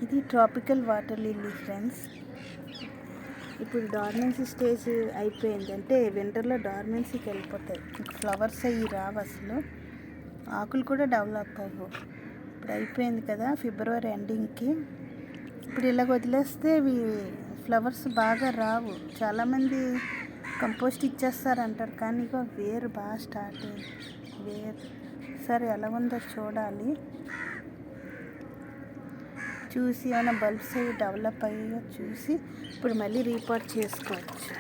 ఇది tropical water lily friends. ఇప్పుడు dormancy stage అయిపోయింది, అంటే వింటర్లో డార్మెన్సీకి వెళ్ళిపోతాయి. ఇంకా ఫ్లవర్స్ అయ్యి రావు, అసలు ఆకులు కూడా డెవలప్ అవ్వవు. ఇప్పుడు అయిపోయింది కదా ఫిబ్రవరి ఎండింగ్కి. ఇప్పుడు ఇలాగ వదిలేస్తే ఇవి ఫ్లవర్స్ బాగా రావు. చాలామంది కంపోస్ట్ ఇచ్చేస్తారంటారు, కానీ ఇక వేరు బాగా స్టార్ట్ అయింది. వేరు సరే ఎలా ఉందో చూడాలి, చూసి ఏమైనా బల్బ్స్ అవి డెవలప్ అయ్యో చూసి ఇప్పుడు మళ్ళీ రీపోర్ట్ చేసుకోవచ్చు.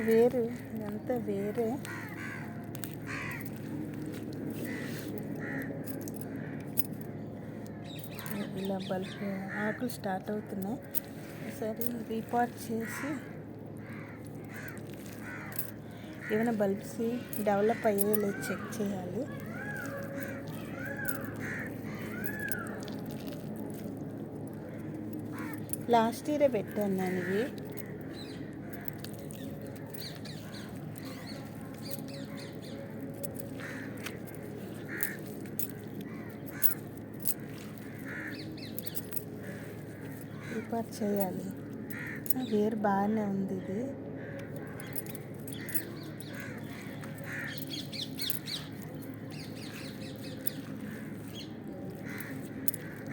వేరు ఇదంతా వేరే. ఇలా బల్బ్ ఆకులు స్టార్ట్ అవుతున్నాయి. ఒకసారి రీపాట్ చేసి ఏమైనా బల్బ్స్ డెవలప్ అయ్యే లేదు చెక్ చేయాలి. లాస్ట్ ఇయరే పెట్టాను నేను ఇవి. రిపోర్ట్ చేయాలి. వేరు బాగానే ఉంది, ఇది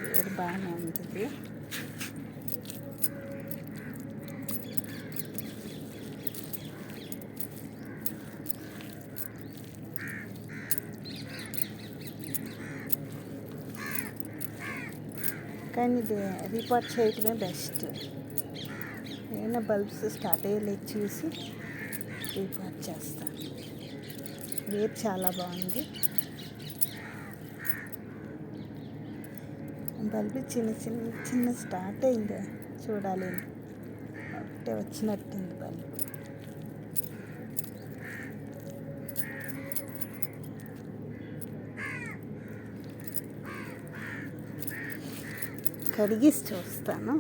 వేరు బాగానే ఉంది. ఇది కానీ ఇది రిపోర్ట్ చేయటమే బెస్ట్. ఏమైనా బల్బ్స్ స్టార్ట్ అయ్యేలేదు చూసి రిపోర్ట్ చేస్తాను. వేరు చాలా బాగుంది. బల్బ్ చిన్న స్టార్ట్ అయింది, చూడాలి. ఒకటే వచ్చినట్టుంది బల్బ్. కడిగిసి చూస్తాను.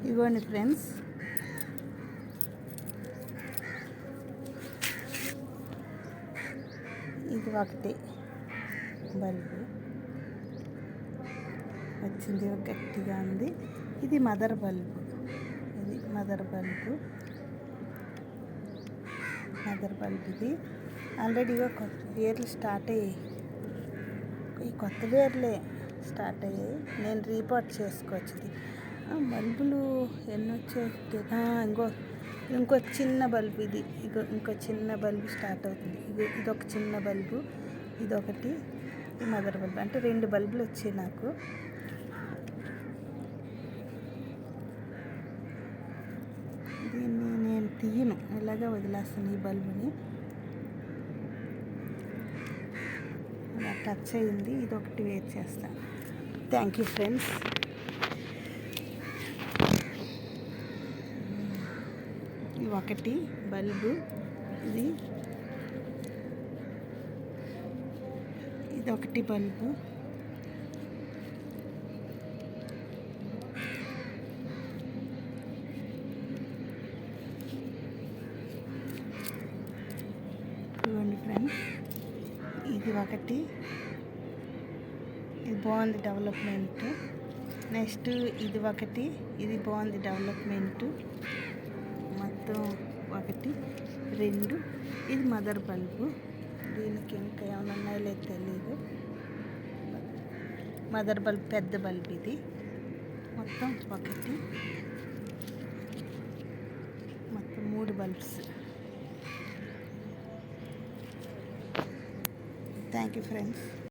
ఇవ్వండి ఫ్రెండ్స్, ఇది ఒకటి బల్బు వచ్చింది, గట్టిగా ఉంది. ఇది మదర్ బల్బు. ఇది మదర్ బల్బు ఇది ఆల్రెడీ కొత్త వేర్లు స్టార్ట్ అయ్యాయి. ఈ కొత్త వేర్లే స్టార్ట్ అయ్యాయి. నేను రీపోర్ట్ చేసుకోవచ్చు. ఇది బల్బులు ఎన్ని వచ్చాయి. ఇంకో చిన్న బల్బు, ఇది ఇంకో చిన్న బల్బు స్టార్ట్ అవుతుంది. ఇదొక చిన్న బల్బు, ఇదొకటి, ఈ మదర్ బల్బు. అంటే 2 బల్బులు వచ్చాయి నాకు. దీన్ని నేను తీయను, ఇలాగే వదిలేస్తాను ఈ బల్బుని. అలా టచ్ అయింది, ఇదొకటి వేర్ చేస్తాను. Thank you friends. ఇది ఒకటి బల్బు, ఇదొకటి బల్బు. చూడండి ఫ్రెండ్స్, ఇది ఒకటి, ఇది బాగుంది డెవలప్మెంట్. నెక్స్ట్ ఇది ఒకటి, ఇది బాగుంది డెవలప్మెంట్. మొత్తం 1, 2, ఇది మదర్ బల్బు. దీనికి ఇంకా ఏమైనా ఉన్నాయో లేదు తెలీదు. మదర్ బల్బ్ పెద్ద బల్బ్ ఇది. మొత్తం 3 బల్బ్స్. Thank you friends.